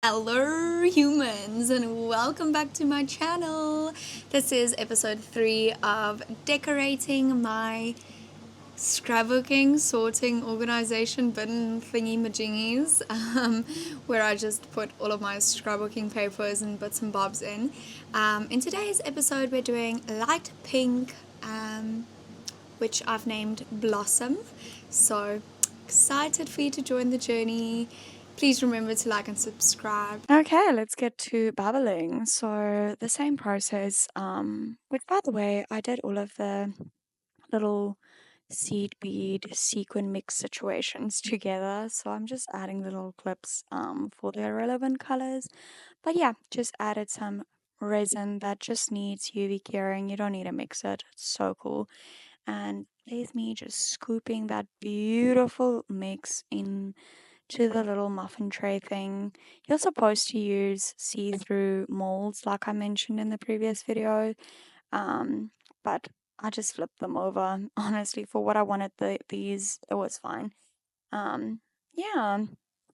Hello humans and welcome back to my channel. This is episode 3 of decorating my scrapbooking, sorting, organization bin thingy majingies, where I just put all of my scrapbooking papers and bits and bobs in. In today's episode we're doing light pink, which I've named Blossom. So excited for you to join the journey. Please remember to like and subscribe. Okay, let's get to babbling. So the same process, which by the way, I did all of the little seed bead sequin mix situations together. So I'm just adding little clips for the relevant colors. But yeah, just added some resin that just needs UV curing. You don't need to mix it. It's so cool. And there's me just scooping that beautiful mix into the little muffin tray thing. You're supposed to use see-through molds like I mentioned in the previous video. But I just flipped them over. Honestly, for what I wanted these, it was fine. Yeah.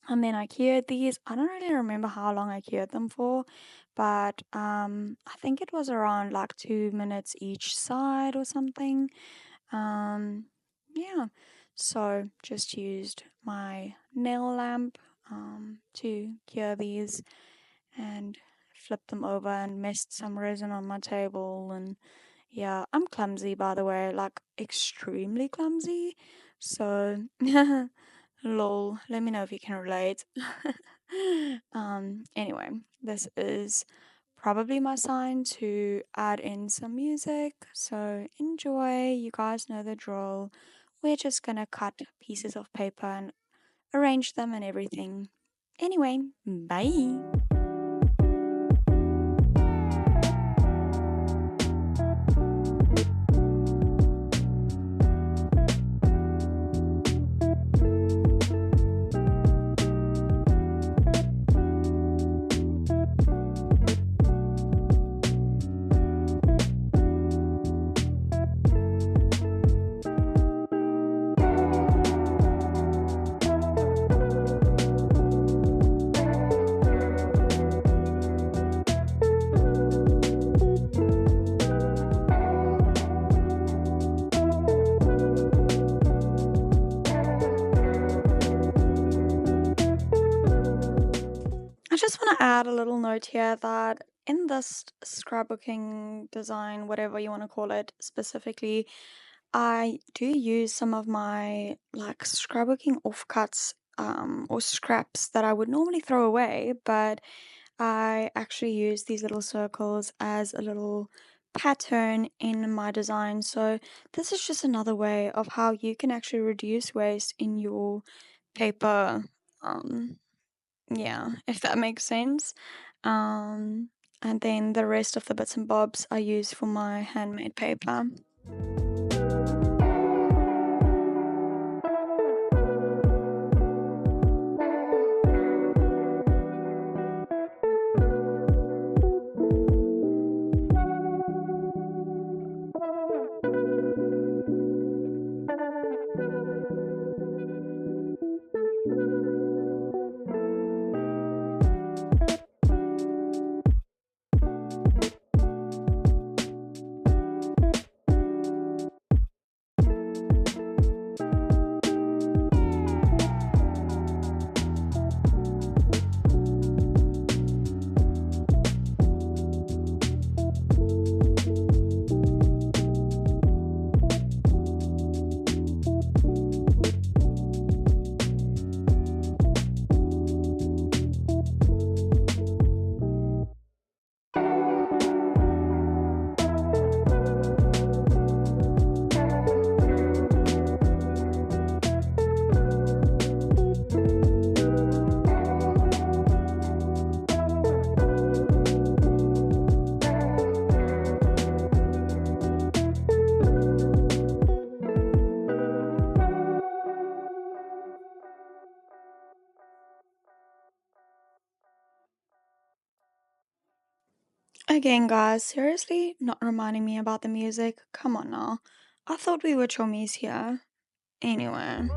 And then I cured these. I don't really remember how long I cured them for, but I think it was around like 2 minutes each side or something. Um, yeah. So just used my nail lamp to cure these and flipped them over and messed some resin on my table. And yeah, I'm clumsy, by the way, like extremely clumsy. So lol, let me know if you can relate. Anyway, this is probably my sign to add in some music. So enjoy. You guys know the drill. We're just gonna cut pieces of paper and arrange them and everything. Anyway, bye. I just want to add a little note here that in this scrapbooking design, whatever you want to call it specifically, I do use some of my like scrapbooking offcuts or scraps that I would normally throw away, but I actually use these little circles as a little pattern in my design. So this is just another way of how you can actually reduce waste in your paper. Um, yeah, if that makes sense. Um, and then the rest of the bits and bobs I use for my handmade paper. Again, guys, seriously, not reminding me about the music? Come on now. I thought we were chummies here. Anyway.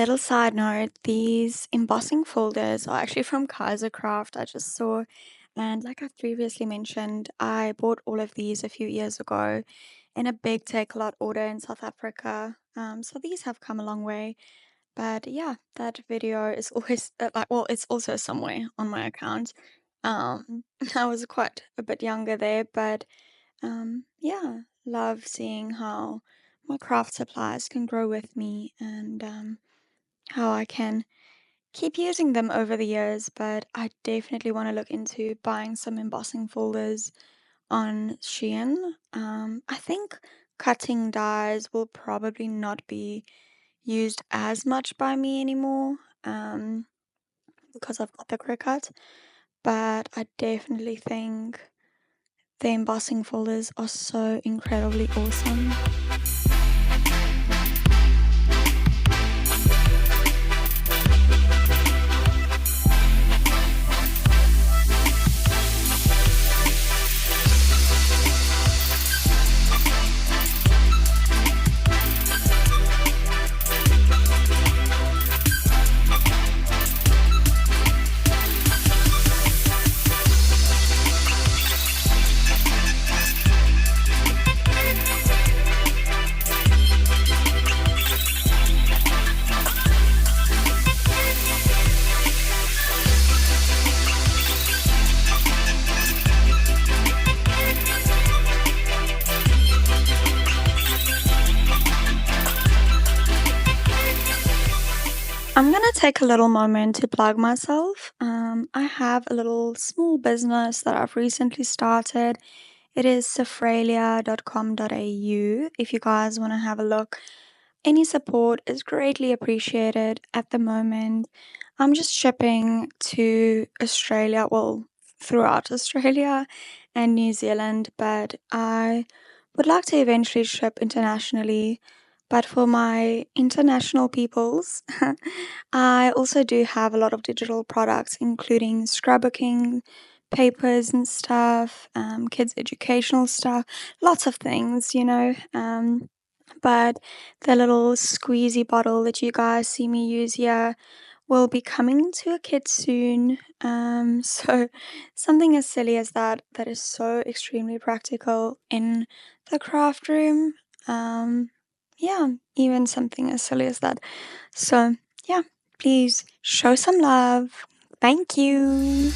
little side note, these embossing folders are actually from Kaiser Craft. I just saw, and like I've previously mentioned, I bought all of these a few years ago in a big take lot order in South Africa. So these have come a long way. But yeah, that video is always like, well, it's also somewhere on my account. I was quite a bit younger there, but yeah, love seeing how my craft supplies can grow with me and how I can keep using them over the years. But I definitely want to look into buying some embossing folders on Shein. I think cutting dies will probably not be used as much by me anymore because I've got the Cricut, but I definitely think the embossing folders are so incredibly awesome. I'm gonna take a little moment to plug myself. I have a little small business that I've recently started. It is safralia.com.au. If you guys want to have a look, any support is greatly appreciated at the moment. I'm just shipping to Australia, well, throughout Australia and New Zealand, but I would like to eventually ship internationally. But for my international peoples, I also do have a lot of digital products, including scrapbooking, papers and stuff, kids' educational stuff, lots of things, but the little squeezy bottle that you guys see me use here will be coming to a kit soon. So something as silly as that, that is so extremely practical in the craft room. Um, yeah, even something as silly as that. So yeah, please show some love. Thank you.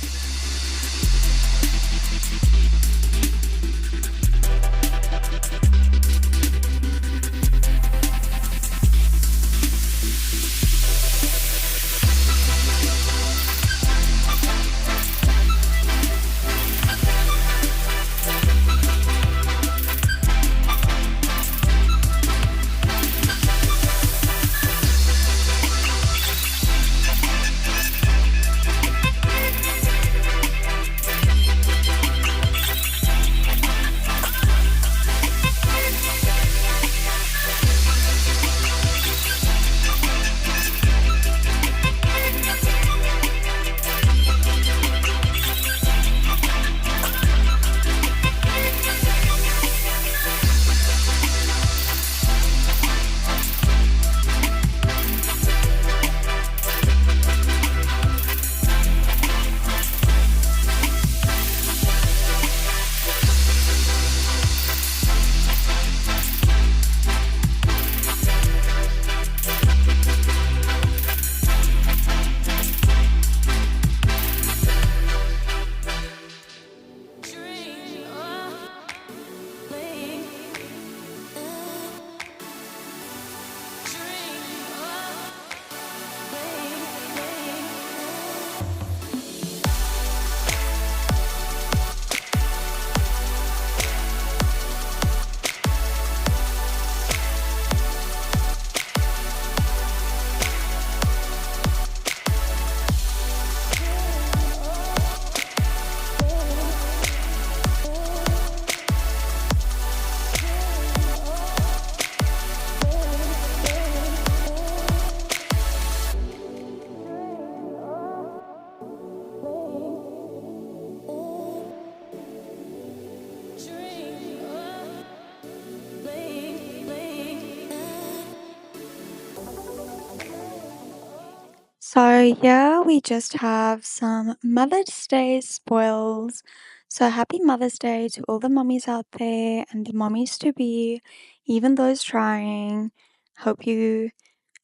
So, yeah, we just have some Mother's Day spoils. So, happy Mother's Day to all the mummies out there and the mummies to be, even those trying. Hope you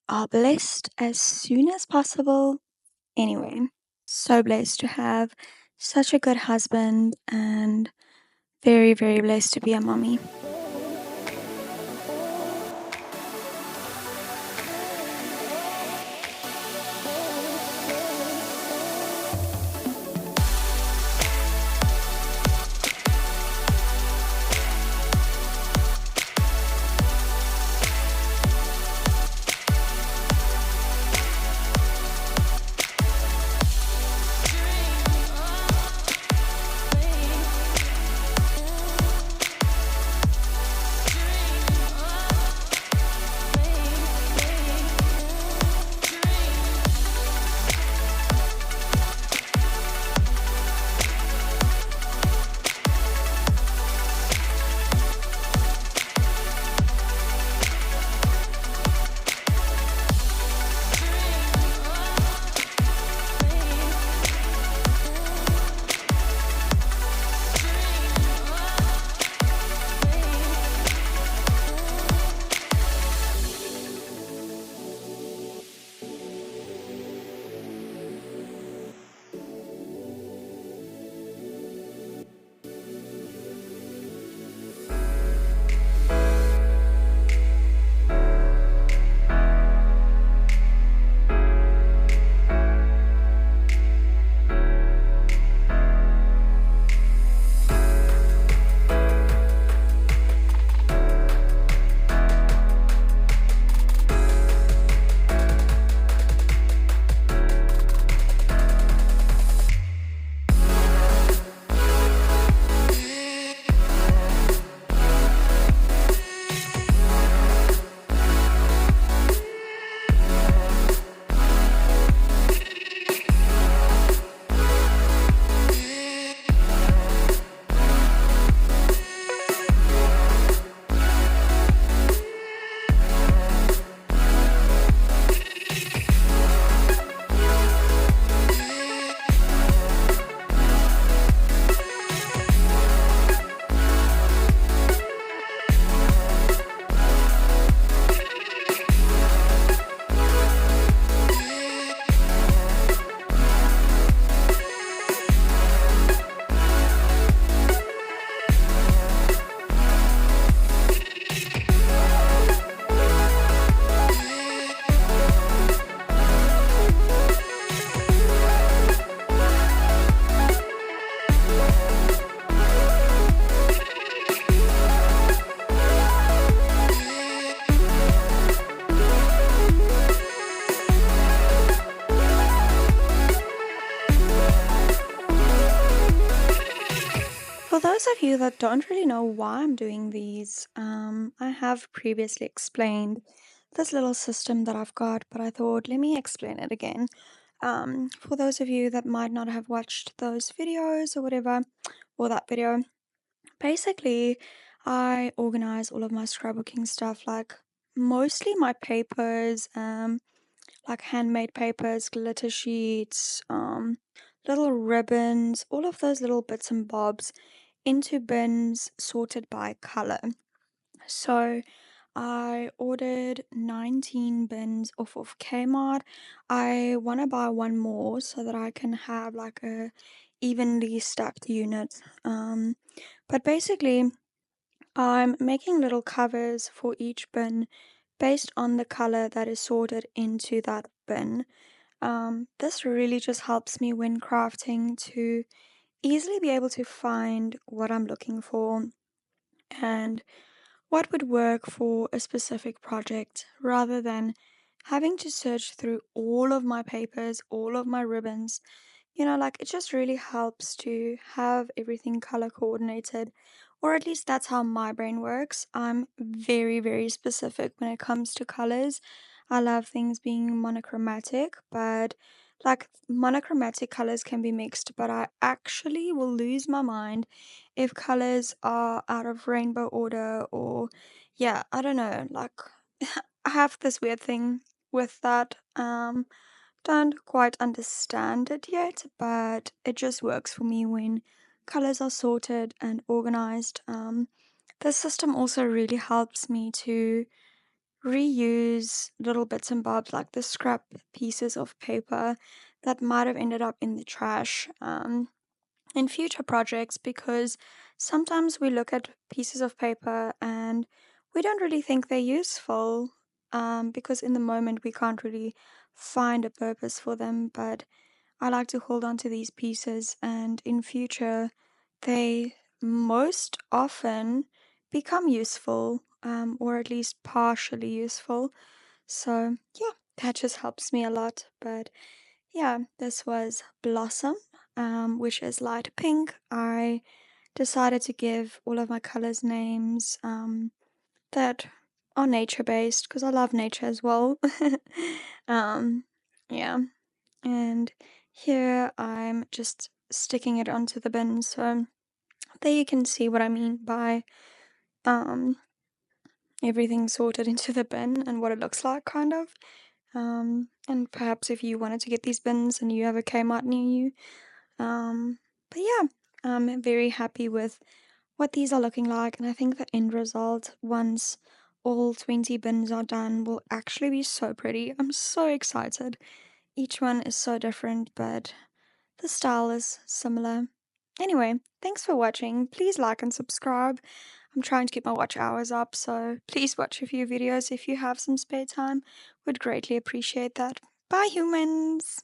are blessed as soon as possible. Anyway, so blessed to have such a good husband and very, very blessed to be a mummy. For those of you that don't really know why I'm doing these, I have previously explained this little system that I've got, but I thought let me explain it again. For those of you that might not have watched those videos or whatever, or that video, basically, I organize all of my scrapbooking stuff, like mostly my papers, like handmade papers, glitter sheets, little ribbons, all of those little bits and bobs into bins sorted by color. So I ordered 19 bins off of Kmart. I want to buy one more so that I can have like a evenly stacked unit. But basically, I'm making little covers for each bin based on the color that is sorted into that bin. This really just helps me when crafting to easily be able to find what I'm looking for and what would work for a specific project rather than having to search through all of my papers, all of my ribbons. Like it just really helps to have everything color coordinated, or at least that's how my brain works. I'm very, very specific when it comes to colors. I love things being monochromatic, but like monochromatic colors can be mixed, but I actually will lose my mind if colors are out of rainbow order or, yeah, I don't know. Like, I have this weird thing with that. don't quite understand it yet, but it just works for me when colors are sorted and organized. The system also really helps me to reuse little bits and bobs like the scrap pieces of paper that might have ended up in the trash. In future projects because sometimes we look at pieces of paper and we don't really think they're useful because in the moment we can't really find a purpose for them. But I like to hold on to these pieces, and in future, they most often become useful or at least partially useful. So, yeah, that just helps me a lot. But yeah, this was Blossom, which is light pink. I decided to give all of my colors names that are nature based because I love nature as well. um, yeah, and here I'm just sticking it onto the bin. So there you can see what I mean by um, everything sorted into the bin and what it looks like, kind of. And perhaps if you wanted to get these bins and you have a Kmart near you. Um, but yeah, I'm very happy with what these are looking like, and I think the end result, once all 20 bins are done, will actually be so pretty. I'm so excited. Each one is so different, but the style is similar. Anyway, thanks for watching. Please like and subscribe. I'm trying to keep my watch hours up, so please watch a few videos if you have some spare time. Would greatly appreciate that. Bye, humans!